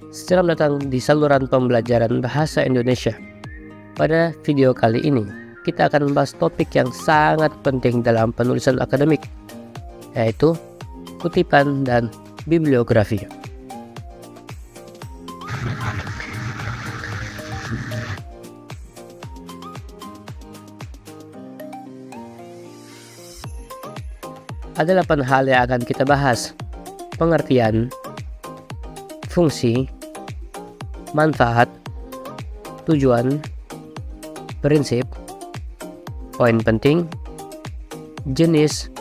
Selamat datang di saluran pembelajaran bahasa Indonesia. Pada video kali ini, kita akan membahas topik yang sangat penting dalam penulisan akademik, yaitu kutipan dan bibliografi. Ada 8 hal yang akan kita bahas: pengertian, fungsi, manfaat, tujuan, prinsip, poin penting, jenis,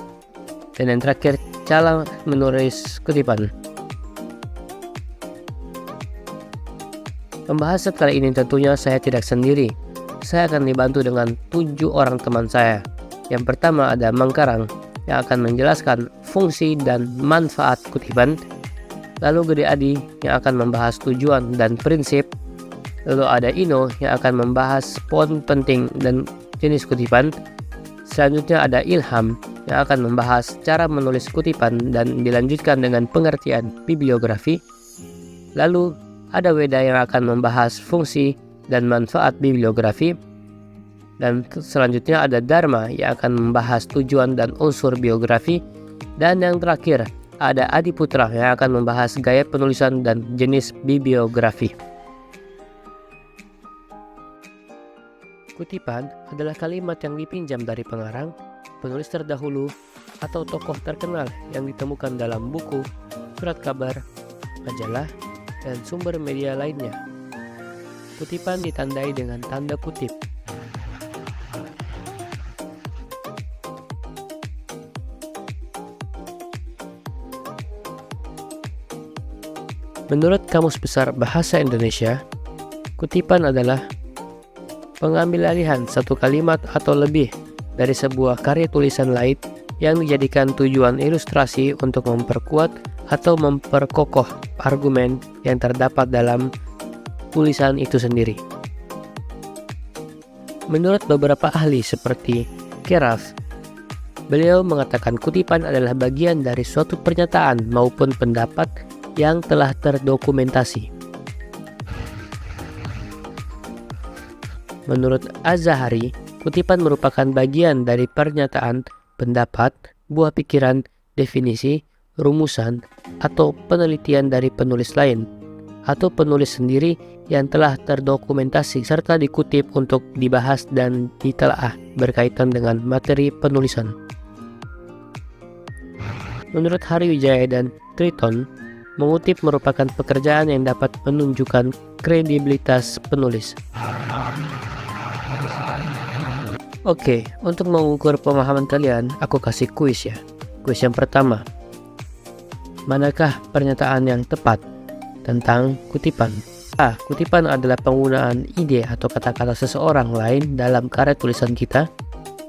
dan yang terakhir cara menulis kutipan. Pembahasan kali ini tentunya saya tidak sendiri. Saya akan dibantu dengan 7 orang teman saya. Yang pertama ada Mangkarang yang akan menjelaskan fungsi dan manfaat kutipan. Lalu Gede Adi yang akan membahas tujuan dan prinsip. Lalu ada Ino yang akan membahas poin penting dan jenis kutipan. Selanjutnya ada Ilham yang akan membahas cara menulis kutipan dan dilanjutkan dengan pengertian bibliografi. Lalu ada Weda yang akan membahas fungsi dan manfaat bibliografi. Dan selanjutnya ada Dharma yang akan membahas tujuan dan unsur biografi. Dan yang terakhir ada Adi Putra yang akan membahas gaya penulisan dan jenis bibliografi. Kutipan adalah kalimat yang dipinjam dari pengarang, penulis terdahulu, atau tokoh terkenal yang ditemukan dalam buku, surat kabar, majalah, dan sumber media lainnya. Kutipan ditandai dengan tanda kutip. Menurut Kamus Besar Bahasa Indonesia, kutipan adalah pengambilalihan satu kalimat atau lebih dari sebuah karya tulisan lain yang dijadikan tujuan ilustrasi untuk memperkuat atau memperkokoh argumen yang terdapat dalam tulisan itu sendiri. Menurut beberapa ahli seperti Keraf, beliau mengatakan kutipan adalah bagian dari suatu pernyataan maupun pendapat yang telah terdokumentasi. Menurut Az-Zahari, kutipan merupakan bagian dari pernyataan, pendapat, buah pikiran, definisi, rumusan, atau penelitian dari penulis lain, atau penulis sendiri yang telah terdokumentasi serta dikutip untuk dibahas dan ditelaah berkaitan dengan materi penulisan. Menurut Hariwijaya dan Triton, mengutip merupakan pekerjaan yang dapat menunjukkan kredibilitas penulis. Oke, untuk mengukur pemahaman kalian, aku kasih kuis ya. Kuis yang pertama, manakah pernyataan yang tepat tentang kutipan? A. Kutipan adalah penggunaan ide atau kata-kata seseorang lain dalam karya tulisan kita.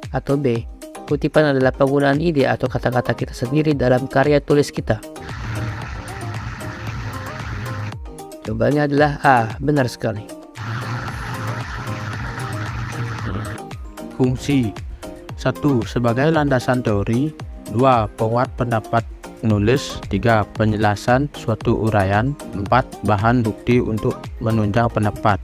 Atau B. Kutipan adalah penggunaan ide atau kata-kata kita sendiri dalam karya tulis kita. Jawabannya adalah A. Benar sekali. Fungsi 1. Sebagai landasan teori. 2. Penguat pendapat penulis. 3. Penjelasan suatu uraian. 4. Bahan bukti untuk menunjang pendapat.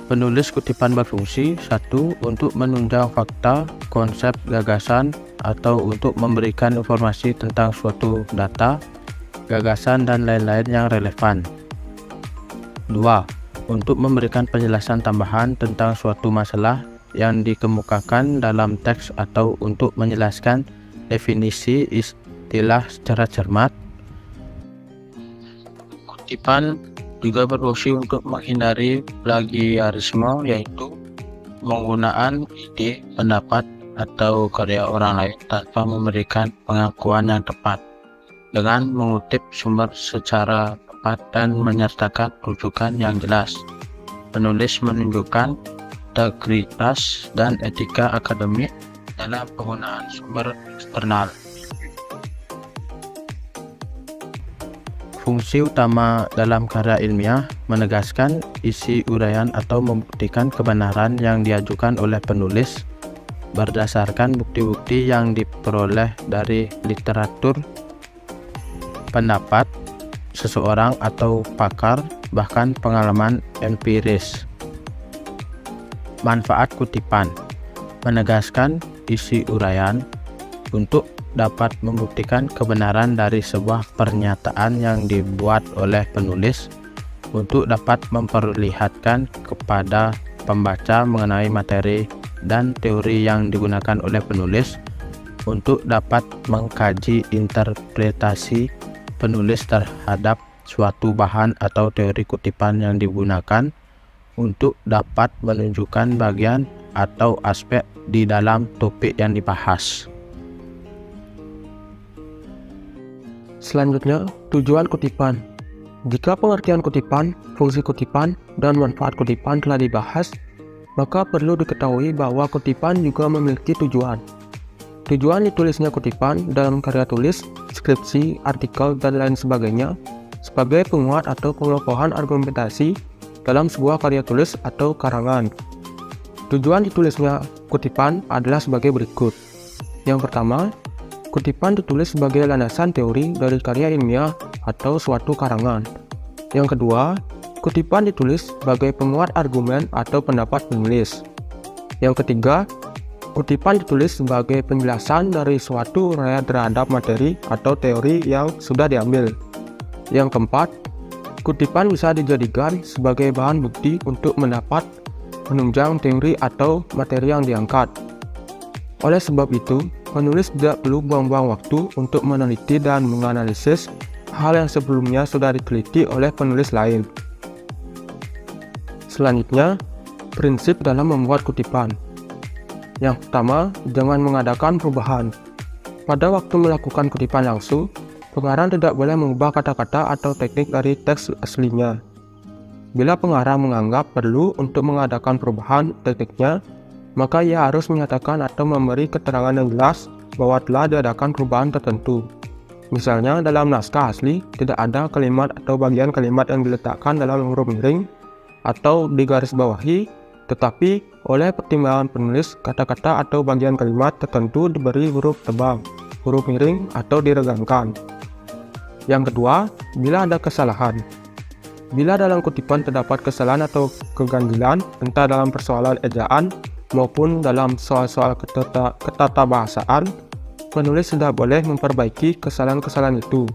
Penulis kutipan berfungsi 1. Untuk menunjang fakta, konsep, gagasan, atau untuk memberikan informasi tentang suatu data, gagasan, dan lain-lain yang relevan. 2. Untuk memberikan penjelasan tambahan tentang suatu masalah yang dikemukakan dalam teks atau untuk menjelaskan definisi istilah secara cermat. Kutipan juga berfungsi untuk menghindari plagiarisme, yaitu penggunaan ide, pendapat, atau karya orang lain tanpa memberikan pengakuan yang tepat dengan mengutip sumber secara dan menyertakan rujukan yang jelas. Penulis menunjukkan integritas dan etika akademik dalam penggunaan sumber eksternal. Fungsi utama dalam karya ilmiah menegaskan isi uraian atau membuktikan kebenaran yang diajukan oleh penulis berdasarkan bukti-bukti yang diperoleh dari literatur, pendapat, seseorang atau pakar, bahkan pengalaman empiris. Manfaat kutipan: menegaskan isi uraian untuk dapat membuktikan kebenaran dari sebuah pernyataan yang dibuat oleh penulis, untuk dapat memperlihatkan kepada pembaca mengenai materi dan teori yang digunakan oleh penulis, untuk dapat mengkaji interpretasi penulis terhadap suatu bahan atau teori kutipan yang digunakan, untuk dapat menunjukkan bagian atau aspek di dalam topik yang dibahas. Selanjutnya, tujuan kutipan. Jika pengertian kutipan, fungsi kutipan, dan manfaat kutipan telah dibahas, maka perlu diketahui bahwa kutipan juga memiliki tujuan. Tujuan ditulisnya kutipan dalam karya tulis, skripsi, artikel, dan lain sebagainya sebagai penguat atau pengokohan argumentasi dalam sebuah karya tulis atau karangan. Tujuan ditulisnya kutipan adalah sebagai berikut. Yang pertama, kutipan ditulis sebagai landasan teori dari karya ilmiah atau suatu karangan. Yang kedua, kutipan ditulis sebagai penguat argumen atau pendapat penulis. Yang ketiga, kutipan ditulis sebagai penjelasan dari suatu uraian terhadap materi atau teori yang sudah diambil. Yang keempat, kutipan bisa dijadikan sebagai bahan bukti untuk menunjang teori atau materi yang diangkat. Oleh sebab itu, penulis tidak perlu buang-buang waktu untuk meneliti dan menganalisis hal yang sebelumnya sudah diteliti oleh penulis lain. Selanjutnya, prinsip dalam membuat kutipan. Yang pertama, jangan mengadakan perubahan. Pada waktu melakukan kutipan langsung, pengarang tidak boleh mengubah kata-kata atau teknik dari teks aslinya. Bila pengarang menganggap perlu untuk mengadakan perubahan tekniknya, maka ia harus menyatakan atau memberi keterangan yang jelas bahwa telah diadakan perubahan tertentu. Misalnya, dalam naskah asli tidak ada kalimat atau bagian kalimat yang diletakkan dalam huruf miring atau digarisbawahi, tetapi oleh pertimbangan penulis, kata-kata atau bagian kalimat tertentu diberi huruf tebal, huruf miring, atau diregangkan. Yang kedua, bila ada kesalahan. Bila dalam kutipan terdapat kesalahan atau keganjilan, entah dalam persoalan ejaan maupun dalam soal-soal ketatabahasaan, penulis sudah boleh memperbaiki kesalahan-kesalahan itu.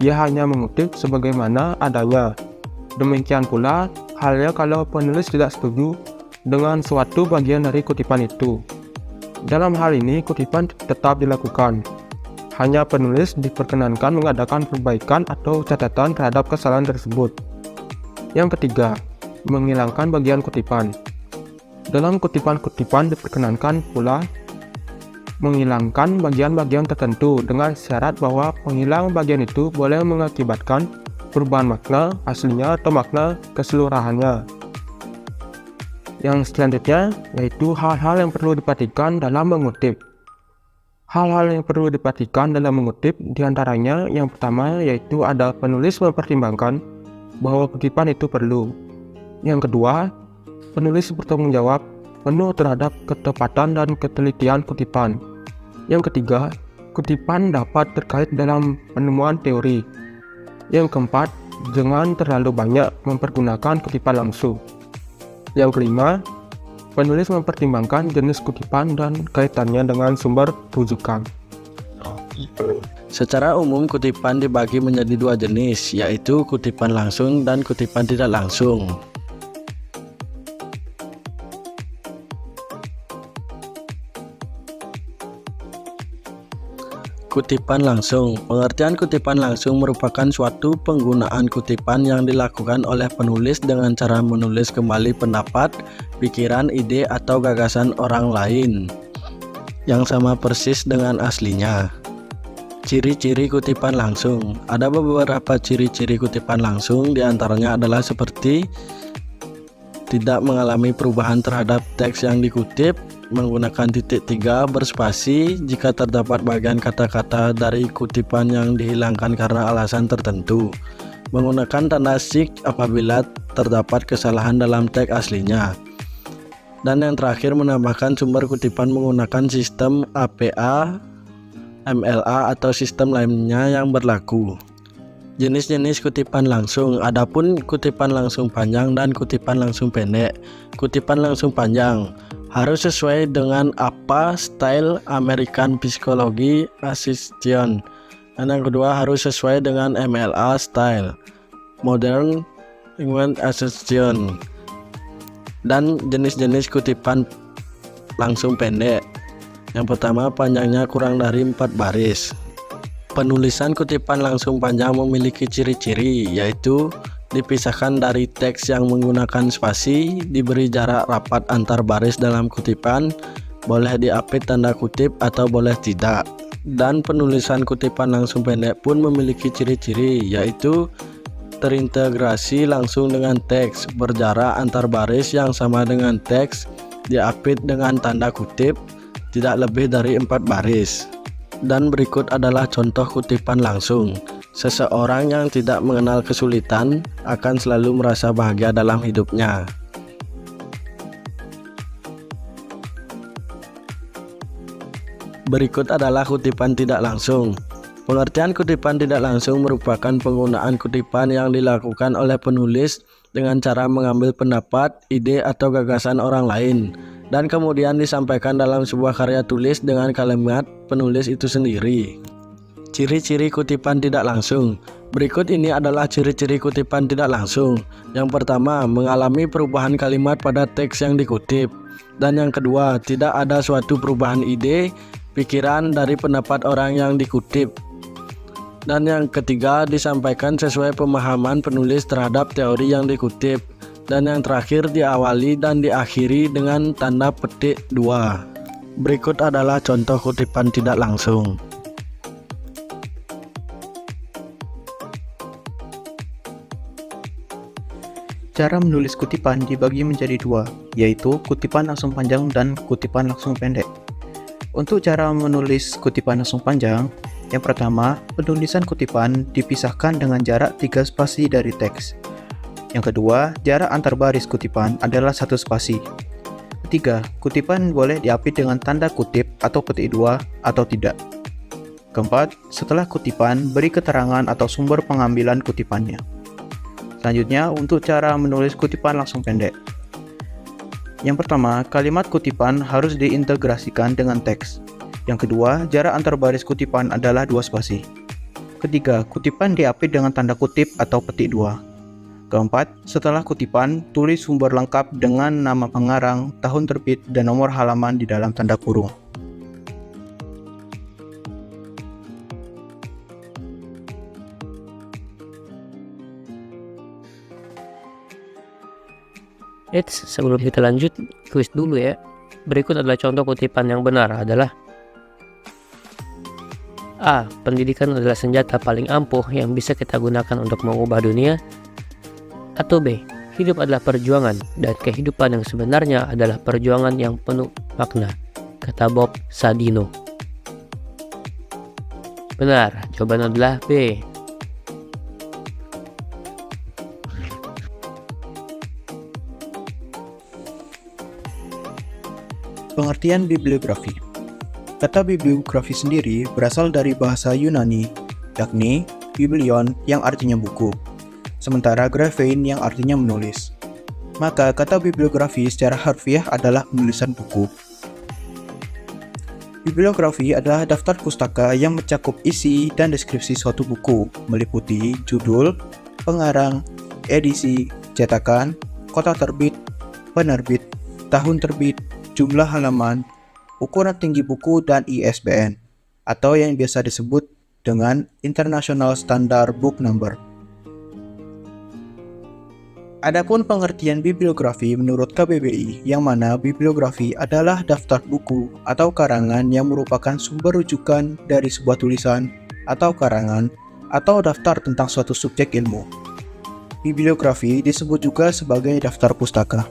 Ia hanya mengutip sebagaimana adanya. Demikian pula halnya kalau penulis tidak setuju dengan suatu bagian dari kutipan itu. Dalam hal ini, kutipan tetap dilakukan. Hanya penulis diperkenankan mengadakan perbaikan atau catatan terhadap kesalahan tersebut. Yang ketiga, menghilangkan bagian kutipan. Dalam kutipan-kutipan diperkenankan pula menghilangkan bagian-bagian tertentu dengan syarat bahwa penghilang bagian itu boleh mengakibatkan perubahan makna aslinya atau makna keseluruhannya. Yang selanjutnya yaitu hal-hal yang perlu diperhatikan dalam mengutip. Hal-hal yang perlu diperhatikan dalam mengutip diantaranya yang pertama yaitu ada penulis mempertimbangkan bahwa kutipan itu perlu. Yang kedua, penulis bertanggung jawab penuh terhadap ketepatan dan ketelitian kutipan. Yang ketiga, kutipan dapat terkait dalam penemuan teori. Yang keempat, jangan terlalu banyak mempergunakan kutipan langsung. Yang kelima, penulis mempertimbangkan jenis kutipan dan kaitannya dengan sumber rujukan. Secara umum kutipan dibagi menjadi dua jenis, yaitu kutipan langsung dan kutipan tidak langsung. Kutipan langsung. Pengertian kutipan langsung merupakan suatu penggunaan kutipan yang dilakukan oleh penulis dengan cara menulis kembali pendapat, pikiran, ide, atau gagasan orang lain yang sama persis dengan aslinya. Ciri-ciri kutipan langsung. Ada beberapa ciri-ciri kutipan langsung, diantaranya adalah seperti tidak mengalami perubahan terhadap teks yang dikutip, menggunakan titik tiga berspasi jika terdapat bagian kata-kata dari kutipan yang dihilangkan karena alasan tertentu, menggunakan tanda sig apabila terdapat kesalahan dalam teks aslinya, dan yang terakhir menambahkan sumber kutipan menggunakan sistem APA, MLA atau sistem lainnya yang berlaku. Jenis-jenis kutipan langsung. Adapun kutipan langsung panjang dan kutipan langsung pendek. Kutipan langsung panjang harus sesuai dengan apa style American Psychology Association. Dan yang kedua harus sesuai dengan MLA style Modern English Association. Dan jenis-jenis kutipan langsung pendek. Yang pertama, panjangnya kurang dari 4 baris. Penulisan kutipan langsung panjang memiliki ciri-ciri, yaitu dipisahkan dari teks yang menggunakan spasi, diberi jarak rapat antar baris dalam kutipan, boleh diapit tanda kutip atau boleh tidak. Dan penulisan kutipan langsung pendek pun memiliki ciri-ciri, yaitu terintegrasi langsung dengan teks, berjarak antar baris yang sama dengan teks, diapit dengan tanda kutip, tidak lebih dari 4 baris. Dan berikut adalah contoh kutipan langsung. Seseorang yang tidak mengenal kesulitan akan selalu merasa bahagia dalam hidupnya. Berikut adalah kutipan tidak langsung. Pengertian kutipan tidak langsung merupakan penggunaan kutipan yang dilakukan oleh penulis dengan cara mengambil pendapat, ide, atau gagasan orang lain dan kemudian disampaikan dalam sebuah karya tulis dengan kalimat penulis itu sendiri. Ciri-ciri kutipan tidak langsung. Berikut ini adalah ciri-ciri kutipan tidak langsung. Yang pertama, mengalami perubahan kalimat pada teks yang dikutip. Dan yang kedua, tidak ada suatu perubahan ide, pikiran dari pendapat orang yang dikutip. Dan yang ketiga, disampaikan sesuai pemahaman penulis terhadap teori yang dikutip. Dan yang terakhir, diawali dan diakhiri dengan tanda petik 2. Berikut adalah contoh kutipan tidak langsung. Cara menulis kutipan dibagi menjadi 2, yaitu kutipan langsung panjang dan kutipan langsung pendek. Untuk cara menulis kutipan langsung panjang, yang pertama, penulisan kutipan dipisahkan dengan jarak 3 spasi dari teks. Yang kedua, jarak antar baris kutipan adalah 1 spasi. Ketiga, kutipan boleh diapit dengan tanda kutip atau petik 2 atau tidak. Keempat, setelah kutipan, beri keterangan atau sumber pengambilan kutipannya. Selanjutnya, untuk cara menulis kutipan langsung pendek. Yang pertama, kalimat kutipan harus diintegrasikan dengan teks. Yang kedua, jarak antar baris kutipan adalah 2 spasi. Ketiga, kutipan diapit dengan tanda kutip atau petik 2. Keempat, setelah kutipan, tulis sumber lengkap dengan nama pengarang, tahun terbit, dan nomor halaman di dalam tanda kurung. Sebelum kita lanjut, kuis dulu ya. Berikut adalah contoh kutipan yang benar adalah A. Pendidikan adalah senjata paling ampuh yang bisa kita gunakan untuk mengubah dunia. Atau B. Hidup adalah perjuangan dan kehidupan yang sebenarnya adalah perjuangan yang penuh makna, kata Bob Sadino. Benar, jawaban adalah B. Pengertian bibliografi. Kata bibliografi sendiri berasal dari bahasa Yunani, yakni biblion yang artinya buku, sementara graphein yang artinya menulis. Maka kata bibliografi secara harfiah adalah penulisan buku. Bibliografi adalah daftar pustaka yang mencakup isi dan deskripsi suatu buku, meliputi judul, pengarang, edisi, cetakan, kota terbit, penerbit, tahun terbit, jumlah halaman, ukuran tinggi buku, dan ISBN, atau yang biasa disebut dengan International Standard Book Number. Adapun pengertian bibliografi menurut KBBI, yang mana bibliografi adalah daftar buku atau karangan yang merupakan sumber rujukan dari sebuah tulisan atau karangan atau daftar tentang suatu subjek ilmu. Bibliografi disebut juga sebagai daftar pustaka.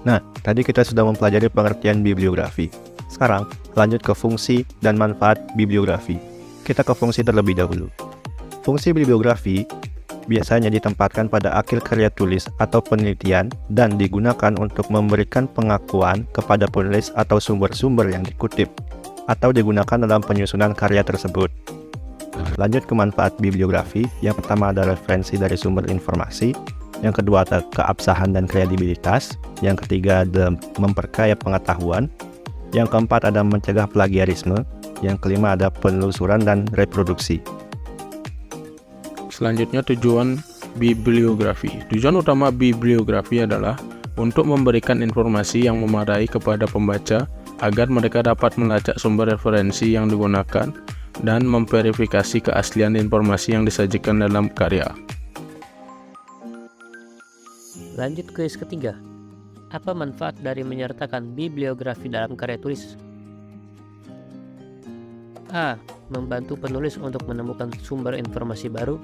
Nah, tadi kita sudah mempelajari pengertian bibliografi. Sekarang, lanjut ke fungsi dan manfaat bibliografi. Kita ke fungsi terlebih dahulu. Fungsi bibliografi biasanya ditempatkan pada akhir karya tulis atau penelitian dan digunakan untuk memberikan pengakuan kepada penulis atau sumber-sumber yang dikutip. atau digunakan dalam penyusunan karya tersebut. Lanjut ke manfaat bibliografi, yang pertama ada referensi dari sumber informasi, yang kedua ada keabsahan dan kredibilitas, yang ketiga ada memperkaya pengetahuan, yang keempat ada mencegah plagiarisme, yang kelima ada penelusuran dan reproduksi. Selanjutnya tujuan bibliografi. Tujuan utama bibliografi adalah untuk memberikan informasi yang memadai kepada pembaca agar mereka dapat melacak sumber referensi yang digunakan dan memverifikasi keaslian informasi yang disajikan dalam karya. Lanjut ke kuis ketiga. Apa manfaat dari menyertakan bibliografi dalam karya tulis? A. Membantu penulis untuk menemukan sumber informasi baru.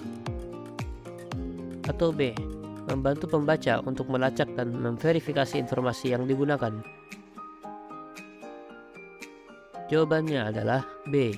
Atau B. Membantu pembaca untuk melacak dan memverifikasi informasi yang digunakan. Jawabannya adalah B.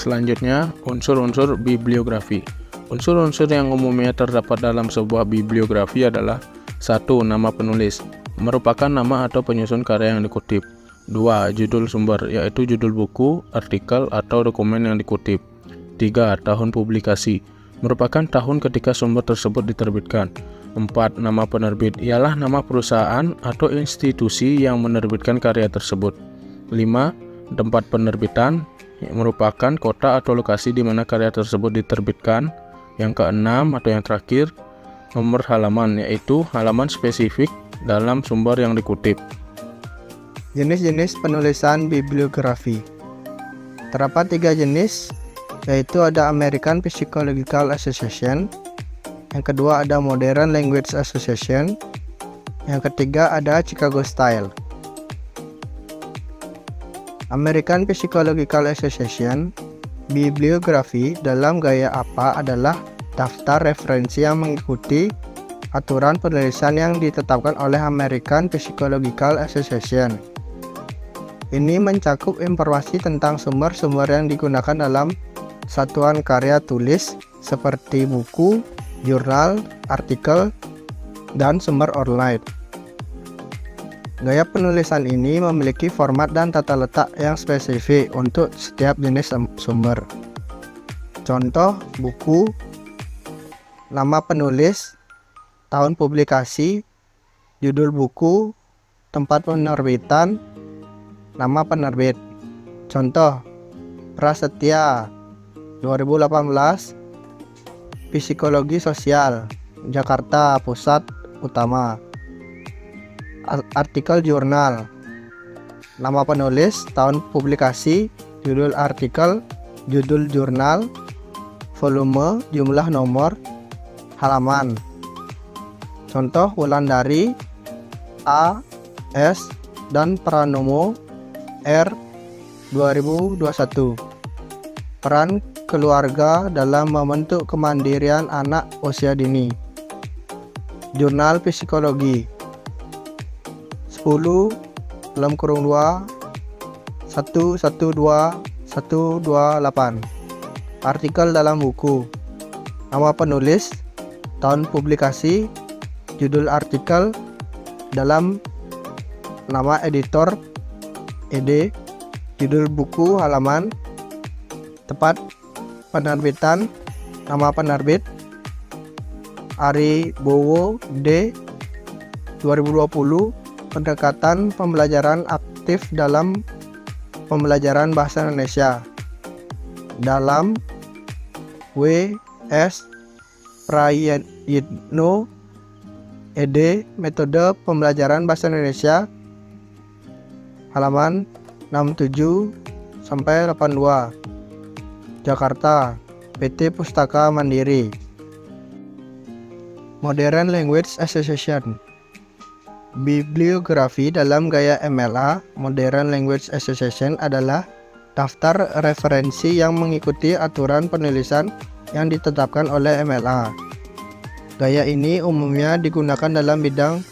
Selanjutnya, unsur-unsur bibliografi. Unsur-unsur yang umumnya terdapat dalam sebuah bibliografi adalah 1. Nama penulis, merupakan nama atau penyusun karya yang dikutip. 2. Judul sumber, yaitu judul buku, artikel, atau dokumen yang dikutip. 3. Tahun publikasi, merupakan tahun ketika sumber tersebut diterbitkan. 4. Nama penerbit, ialah nama perusahaan atau institusi yang menerbitkan karya tersebut. 5. Tempat penerbitan, yang merupakan kota atau lokasi di mana karya tersebut diterbitkan. Yang keenam atau yang terakhir, nomor halaman, yaitu halaman spesifik dalam sumber yang dikutip. Jenis-jenis penulisan bibliografi. Terdapat 3 jenis, yaitu ada American Psychological Association, yang kedua ada Modern Language Association, yang ketiga ada Chicago Style. American Psychological Association, bibliografi dalam gaya apa adalah daftar referensi yang mengikuti aturan penulisan yang ditetapkan oleh American Psychological Association. Ini mencakup informasi tentang sumber-sumber yang digunakan dalam satuan karya tulis seperti buku, jurnal, artikel, dan sumber online. Gaya penulisan ini memiliki format dan tata letak yang spesifik untuk setiap jenis sumber. Contoh buku, nama penulis, tahun publikasi, judul buku, tempat penerbitan, nama penerbit. Contoh, Prasetya 2018, Psikologi Sosial, Jakarta Pusat Utama. Artikel jurnal, nama penulis, tahun publikasi, judul artikel, judul jurnal, volume, jumlah nomor, halaman. Contoh, Wulandari A, S, dan Pranomo R 2021. Peran keluarga dalam membentuk kemandirian anak usia dini. Jurnal Psikologi 10 dalam kurung 2 112 128. Artikel dalam buku, nama penulis, tahun publikasi, judul artikel, dalam nama editor ed, judul buku, halaman, tempat penerbitan, nama penerbit, Ari Bowo D 2020. Pendekatan pembelajaran aktif dalam pembelajaran bahasa Indonesia, dalam W.S. Prayitno ed. Metode pembelajaran bahasa Indonesia, halaman 67 sampai 82. Jakarta, PT Pustaka Mandiri. Modern Language Association. Bibliografi dalam gaya MLA. Modern Language Association adalah daftar referensi yang mengikuti aturan penulisan yang ditetapkan oleh MLA. Gaya ini umumnya digunakan dalam bidang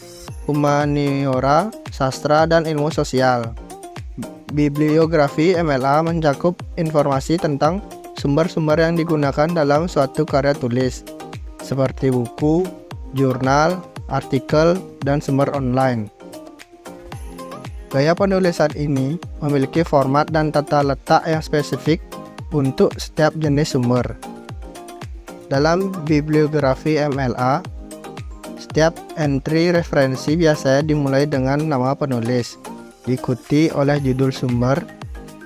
humaniora, sastra, dan ilmu sosial. Bibliografi MLA mencakup informasi tentang sumber-sumber yang digunakan dalam suatu karya tulis, seperti buku, jurnal, artikel, dan sumber online. Gaya penulisan ini memiliki format dan tata letak yang spesifik untuk setiap jenis sumber. Dalam bibliografi MLA, setiap entry referensi biasanya dimulai dengan nama penulis, diikuti oleh judul sumber,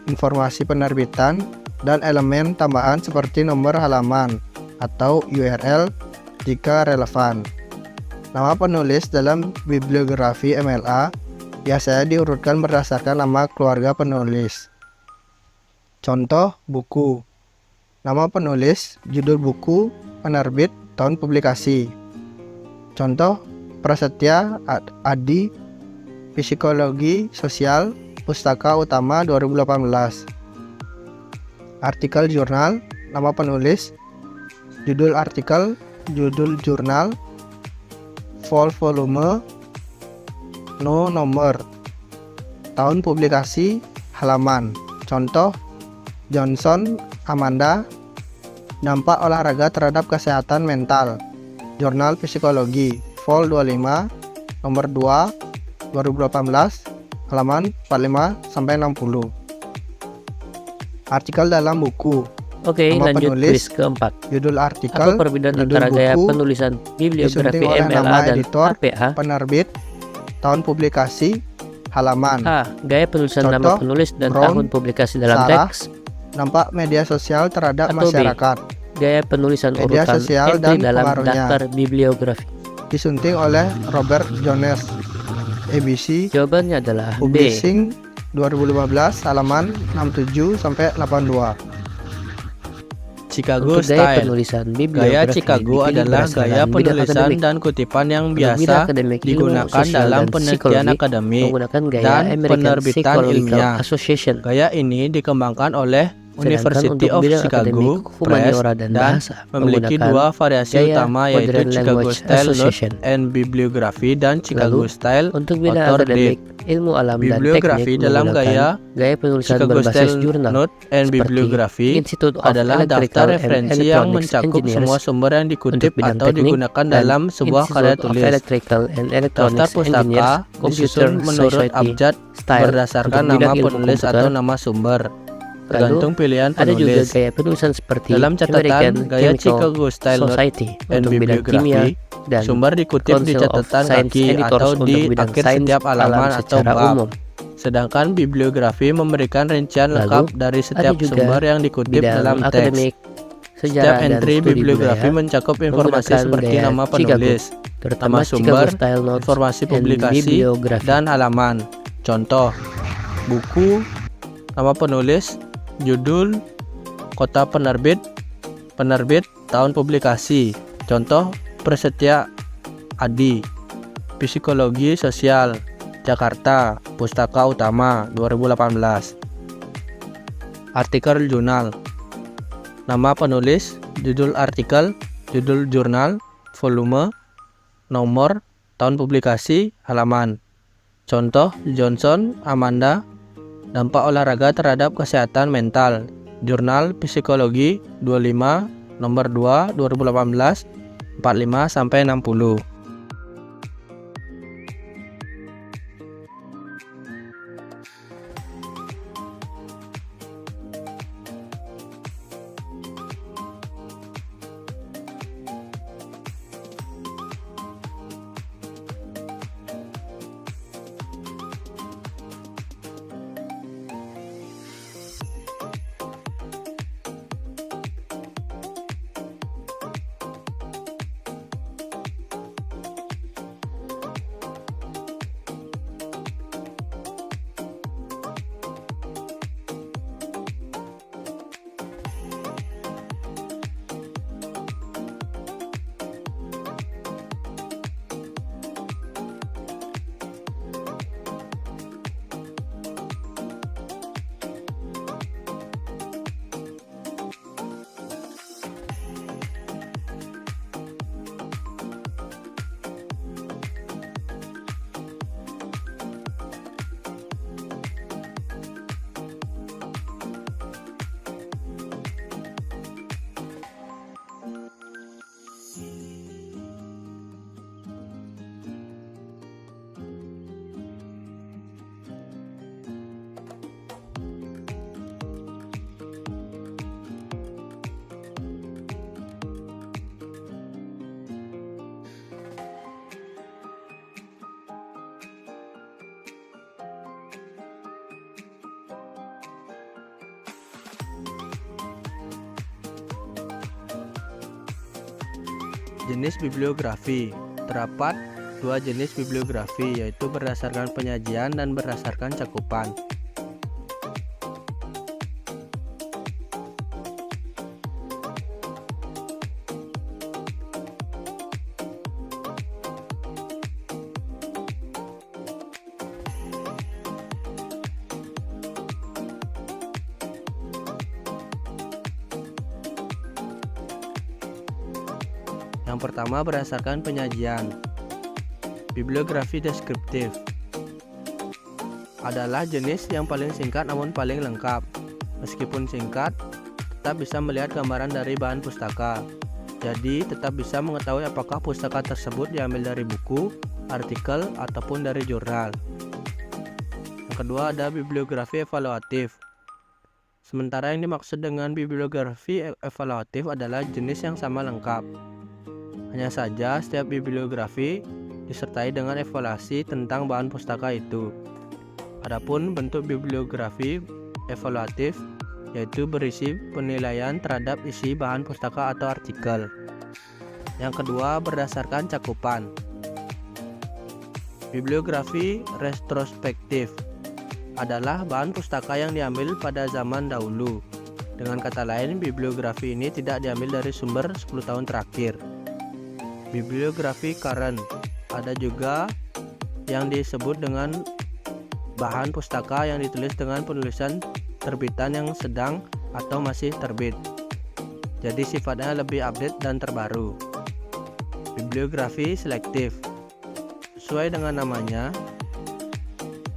informasi penerbitan, dan elemen tambahan seperti nomor halaman atau URL jika relevan. Nama penulis dalam bibliografi MLA biasanya diurutkan berdasarkan nama keluarga penulis. Contoh, buku, nama penulis, judul buku, penerbit, tahun publikasi. Contoh, Prasetya Adi, Psikologi Sosial, Pustaka Utama 2018. Artikel jurnal, nama penulis, judul artikel, judul jurnal, volume, nomor, tahun publikasi, halaman. Contoh, Johnson Amanda, dampak olahraga terhadap kesehatan mental, Jurnal Psikologi, Vol 25, nomor 2, 2018, halaman 45 sampai 60. Artikel dalam buku. Oke, Nama lanjut penulis, kuis keempat. Judul artikel, Apa perbedaan judul antara gaya buku, penulisan bibliografi disunting oleh MLA nama dan editor, HPA? penerbit, tahun publikasi, halaman. A. Gaya penulisan nama Contoh, penulis dan Brown, tahun publikasi dalam Sarah, teks. Dampak media sosial terhadap Atau B. masyarakat, Gaya penulisan media urutan sosial entry dan dalam pengaruhnya. daftar bibliografi. disunting oleh Robert Jones, ABC, Jawabannya adalah B. Publishing 2015, halaman 67 sampai 82. Chicago Untuk gaya Style. penulisan Gaya bibliografi Chicago dipilih adalah berdasarkan gaya bidang penulisan akademik. dan kutipan yang Untuk bidang biasa akademik, ilmu digunakan sosial dalam dan penelitian psikologi akademik menggunakan gaya dan American penerbitan Psychological ilmiah. Association. Gaya ini dikembangkan oleh Sedangkan University untuk of bidang Chicago akademik, Press humaniora dan dan bahasa memiliki menggunakan dua variasi gaya utama yaitu Modern Chicago Language Style Note Association. and Bibliography dan Chicago Lalu, Style Untuk bidang Author akademik, ilmu alam dan Bibliografi teknik dalam menggunakan gaya penulisan Chicago berbasis Style jurnal Note and seperti Bibliography Institute of adalah Electrical daftar and referensi yang Electronics mencakup Engineers semua sumber yang untuk dikutip bidang atau teknik digunakan dan dalam sebuah karya Institute of tulis. Electrical and Daftar Electronics pustaka Engineers Computer disusun menurut Society abjad Style berdasarkan untuk bidang nama ilmu penulis komputer. atau nama sumber, Lalu, tergantung pilihan ada juga penulis. gaya penulisan seperti Dalam catatan American gaya Chemical Chicago Style Note Society and untuk bidang kimia Bibliography, dan sumber dikutip di Council of catatan Science kaki Editors atau untuk di bidang akhir sains setiap alam halaman atau secara bab. umum. Sedangkan bibliografi memberikan rincian Lalu, lengkap dari setiap ada juga sumber yang dikutip bidang dalam teks. akademik, Setiap sejarah dan entry studi bibliografi budaya mencakup informasi menggunakan seperti gaya nama Chicago, penulis, terutama nama Chicago sumber, Style Notes informasi and publikasi, Bibliography. dan halaman. Contoh, buku, nama penulis, judul, kota penerbit, tahun publikasi. Contoh, Prasetya Adi, Psikologi Sosial, Jakarta, Pustaka Utama, 2018. Artikel jurnal, nama penulis, judul artikel, judul jurnal, volume, nomor, tahun publikasi, halaman. Contoh, Johnson, Amanda, dampak olahraga terhadap kesehatan mental, jurnal Psikologi 25, nomor 2, 2018, 45-60. Jenis bibliografi. Terdapat dua jenis bibliografi, yaitu berdasarkan penyajian dan berdasarkan cakupan. Yang pertama, berdasarkan penyajian. Bibliografi deskriptif adalah jenis yang paling singkat namun paling lengkap. Meskipun singkat, tetap bisa melihat gambaran dari bahan pustaka. Jadi, tetap bisa mengetahui apakah pustaka tersebut diambil dari buku, artikel, ataupun dari jurnal. Yang kedua, ada bibliografi evaluatif. Sementara yang dimaksud dengan bibliografi evaluatif adalah jenis yang sama lengkap. Hanya saja setiap bibliografi disertai dengan evaluasi tentang bahan pustaka itu. Adapun bentuk bibliografi evaluatif yaitu berisi penilaian terhadap isi bahan pustaka atau artikel. Yang kedua, berdasarkan cakupan. Bibliografi retrospektif adalah bahan pustaka yang diambil pada zaman dahulu. Dengan kata lain, bibliografi ini tidak diambil dari sumber 10 tahun terakhir. Bibliografi current ada juga yang disebut dengan bahan pustaka yang ditulis dengan penulisan terbitan yang sedang atau masih terbit. Jadi sifatnya lebih update dan terbaru. Bibliografi selektif. Sesuai dengan namanya,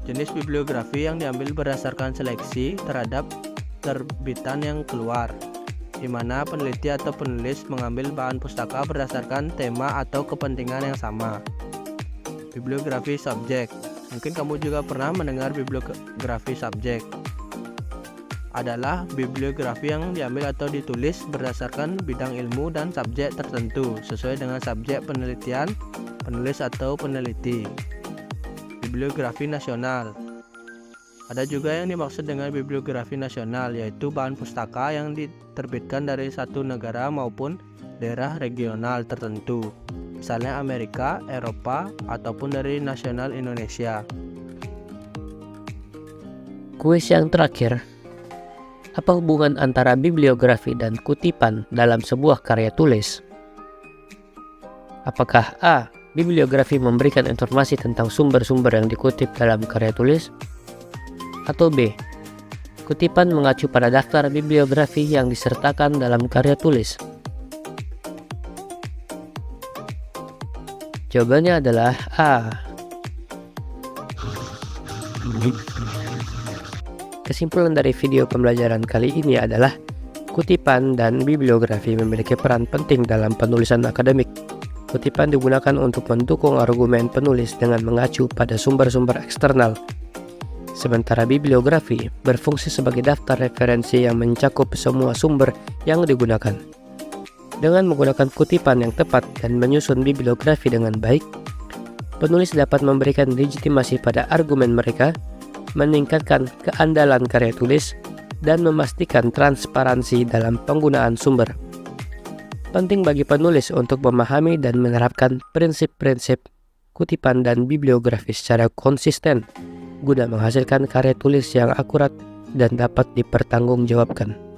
jenis bibliografi yang diambil berdasarkan seleksi terhadap terbitan yang keluar, di mana peneliti atau penulis mengambil bahan pustaka berdasarkan tema atau kepentingan yang sama. Bibliografi subjek. Mungkin kamu juga pernah mendengar bibliografi subjek. Adalah bibliografi yang diambil atau ditulis berdasarkan bidang ilmu dan subjek tertentu sesuai dengan subjek penelitian, penulis atau peneliti. Bibliografi nasional. Ada juga yang dimaksud dengan bibliografi nasional, yaitu bahan pustaka yang diterbitkan dari satu negara maupun daerah regional tertentu, misalnya Amerika, Eropa, ataupun dari nasional Indonesia. Kuis yang terakhir, apa hubungan antara bibliografi dan kutipan dalam sebuah karya tulis? Apakah A. Bibliografi memberikan informasi tentang sumber-sumber yang dikutip dalam karya tulis? Atau B. Kutipan mengacu pada daftar bibliografi yang disertakan dalam karya tulis? Jawabannya adalah A. Kesimpulan dari video pembelajaran kali ini adalah kutipan dan bibliografi memiliki peran penting dalam penulisan akademik. Kutipan digunakan untuk mendukung argumen penulis dengan mengacu pada sumber-sumber eksternal. Sementara bibliografi berfungsi sebagai daftar referensi yang mencakup semua sumber yang digunakan. Dengan menggunakan kutipan yang tepat dan menyusun bibliografi dengan baik, penulis dapat memberikan legitimasi pada argumen mereka, meningkatkan keandalan karya tulis, dan memastikan transparansi dalam penggunaan sumber. Penting bagi penulis untuk memahami dan menerapkan prinsip-prinsip kutipan dan bibliografi secara konsisten, guna menghasilkan karya tulis yang akurat dan dapat dipertanggungjawabkan.